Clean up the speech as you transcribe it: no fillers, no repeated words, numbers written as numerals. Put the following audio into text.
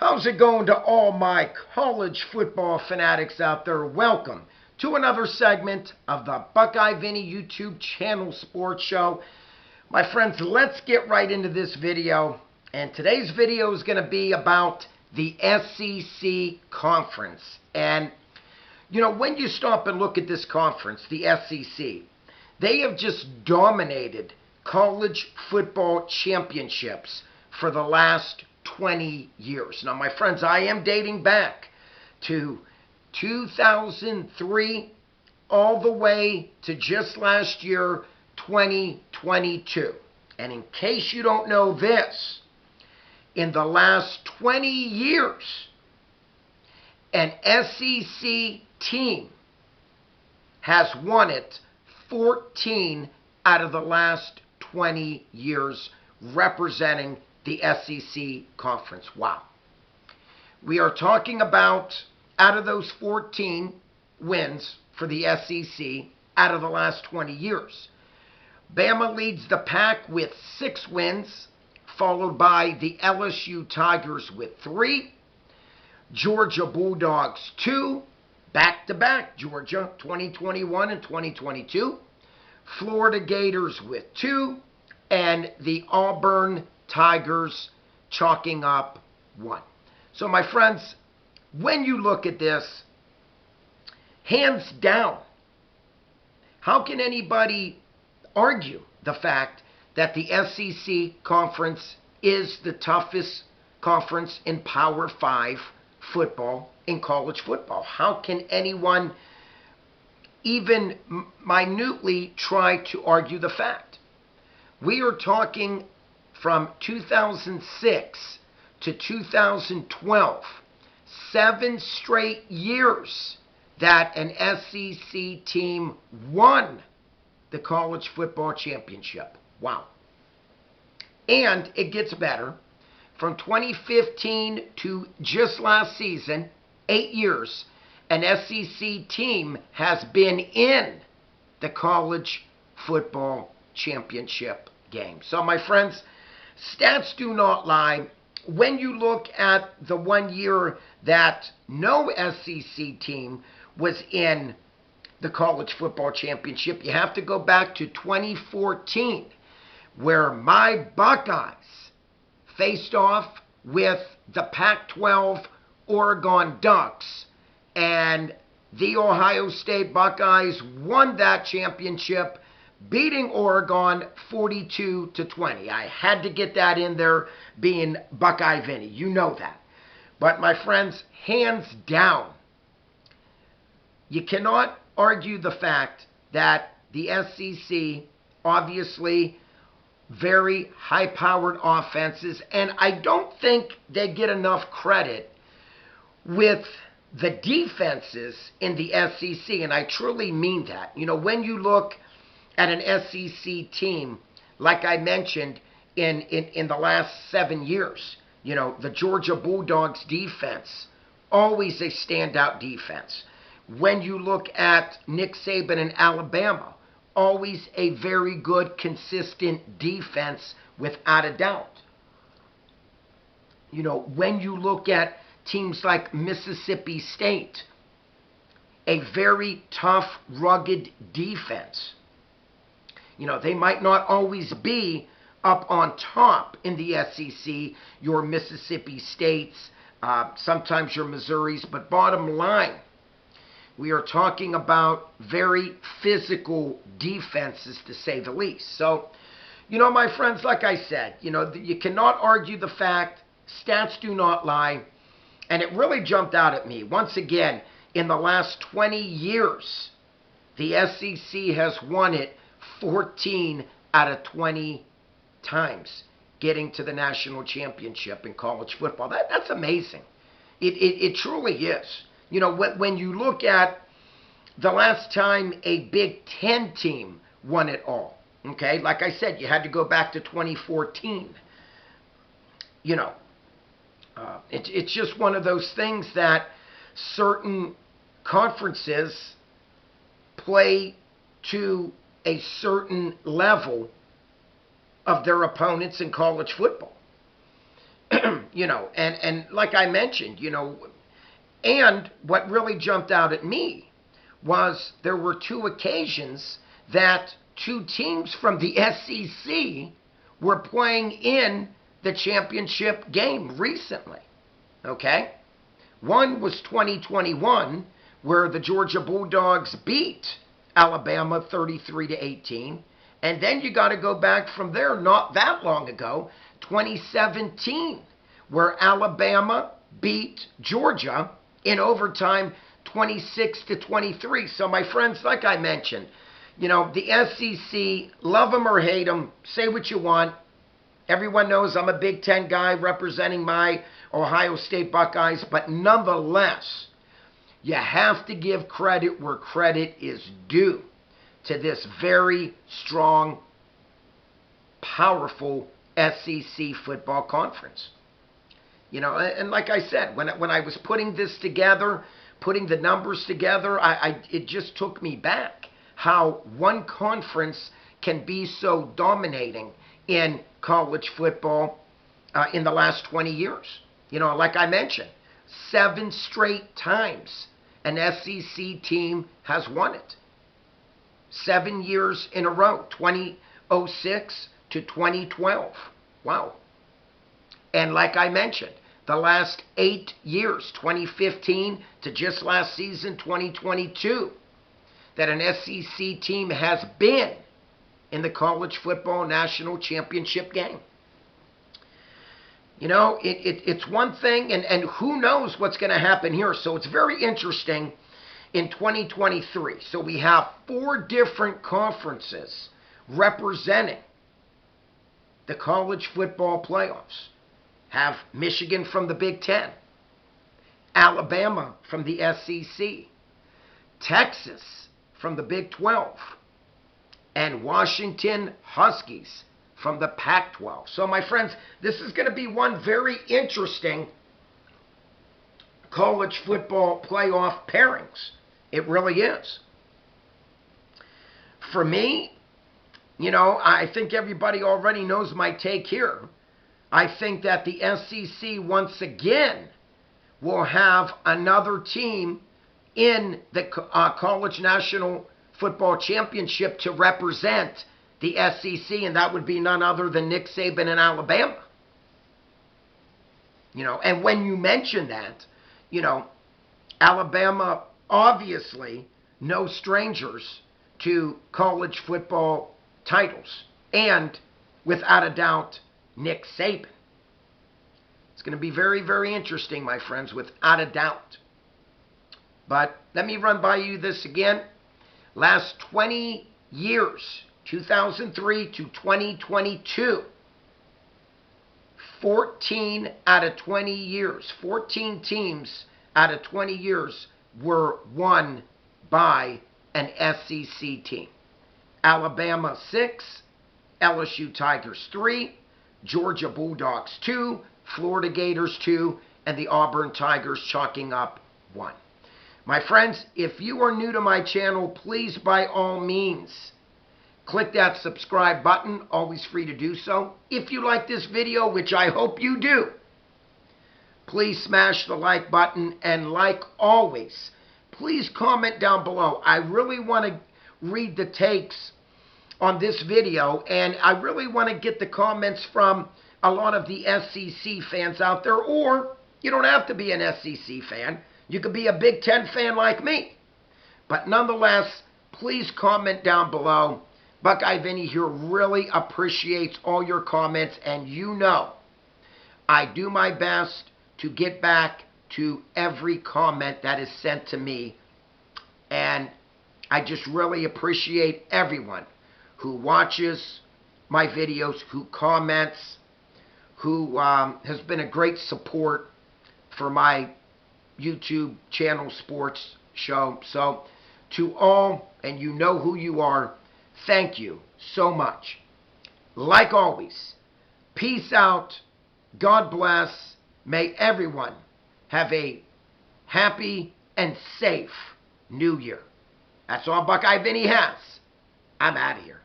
How's it going to all my college football fanatics out there? Welcome to another segment of the Buckeye Vinny YouTube channel sports show. My friends, let's get right into this video. And today's video is going to be about the SEC conference. And, when you stop and look at this conference, the SEC, they have just dominated college football championships for the last 20 years. Now, my friends, I am dating back to 2003 all the way to just last year, 2022. And in case you don't know this, in the last 20 years, an SEC team has won it 14 out of the last 20 years, representing the SEC conference. Wow. We are talking about, out of those 14 wins for the SEC out of the last 20 years, Bama leads the pack with 6 wins, followed by the LSU Tigers with 3, Georgia Bulldogs 2, back-to-back Georgia, 2021 and 2022, Florida Gators with 2, and the Auburn Tigers chalking up 1. So, my friends, when you look at this, hands down, how can anybody argue the fact that the SEC conference is the toughest conference in Power 5 football, in college football? How can anyone even minutely try to argue the fact? We are talking from 2006 to 2012, 7 straight years that an SEC team won the college football championship. Wow. And it gets better. From 2015 to just last season, 8 years, an SEC team has been in the college football championship game. So, my friends, stats do not lie. When you look at the 1 year that no SEC team was in the college football championship, you have to go back to 2014, where my Buckeyes faced off with the Pac-12 Oregon Ducks, and the Ohio State Buckeyes won that championship, beating Oregon 42-20. I had to get that in there, being Buckeye Vinny. You know that. But, my friends, hands down, you cannot argue the fact that the SEC, obviously, very high-powered offenses, and I don't think they get enough credit with the defenses in the SEC, and I truly mean that. When you look at an SEC team, like I mentioned, in the last 7 years, the Georgia Bulldogs defense, always a standout defense. When you look at Nick Saban in Alabama, always a very good, consistent defense, without a doubt. When you look at teams like Mississippi State, a very tough, rugged defense. They might not always be up on top in the SEC, your Mississippi States, sometimes your Missouris, but bottom line, we are talking about very physical defenses, to say the least. So, my friends, like I said, you cannot argue the fact. Stats do not lie. And it really jumped out at me. Once again, in the last 20 years, the SEC has won it 14 out of 20 times, getting to the national championship in college football. That's amazing. It truly is. When you look at the last time a Big Ten team won it all, okay? Like I said, you had to go back to 2014. It's just one of those things that certain conferences play to a certain level of their opponents in college football. and like I mentioned, and what really jumped out at me was there were two occasions that two teams from the SEC were playing in the championship game recently. Okay? One was 2021, where the Georgia Bulldogs beat Alabama 33-18. And then you got to go back from there, not that long ago, 2017, where Alabama beat Georgia in overtime 26-23. So my friends, like I mentioned, the SEC, love them or hate them, say what you want. Everyone knows I'm a Big Ten guy representing my Ohio State Buckeyes, but nonetheless, you have to give credit where credit is due to this very strong, powerful SEC football conference. And like I said, when I was putting this together, putting the numbers together, it just took me back how one conference can be so dominating in college football in the last 20 years. Like I mentioned, 7 straight times an SEC team has won it. 7 years in a row, 2006 to 2012. Wow. And like I mentioned, the last 8 years, 2015 to just last season, 2022, that an SEC team has been in the college football national championship game. It's one thing, and who knows what's going to happen here. So it's very interesting in 2023. So we have 4 different conferences representing the college football playoffs. Have Michigan from the Big Ten, Alabama from the SEC, Texas from the Big 12, and Washington Huskies from the Pac-12. So my friends, this is going to be one very interesting college football playoff pairings. It really is. For me, I think everybody already knows my take here. I think that the SEC once again will have another team in the College National Football Championship to represent the SEC, and that would be none other than Nick Saban and Alabama. And when you mention that, Alabama, obviously no strangers to college football titles, and without a doubt, Nick Saban. It's going to be very, very interesting, my friends, without a doubt. But let me run by you this again. Last 20 years, 2003 to 2022, 14 out of 20 years, 14 teams out of 20 years were won by an SEC team. Alabama 6, LSU Tigers 3, Georgia Bulldogs 2, Florida Gators 2, and the Auburn Tigers chalking up 1. My friends, if you are new to my channel, please by all means click that subscribe button, always free to do so. If you like this video, which I hope you do, please smash the like button, and like always, please comment down below. I really want to read the takes on this video, and I really want to get the comments from a lot of the SEC fans out there, or you don't have to be an SEC fan. You could be a Big Ten fan like me. But nonetheless, please comment down below. Buckeye Vinny here really appreciates all your comments, and I do my best to get back to every comment that is sent to me, and I just really appreciate everyone who watches my videos, who comments, who has been a great support for my YouTube channel sports show. So to all, and you know who you are, thank you so much. Like always, peace out, God bless, may everyone have a happy and safe New Year. That's all Buckeye Vinny has. I'm out of here.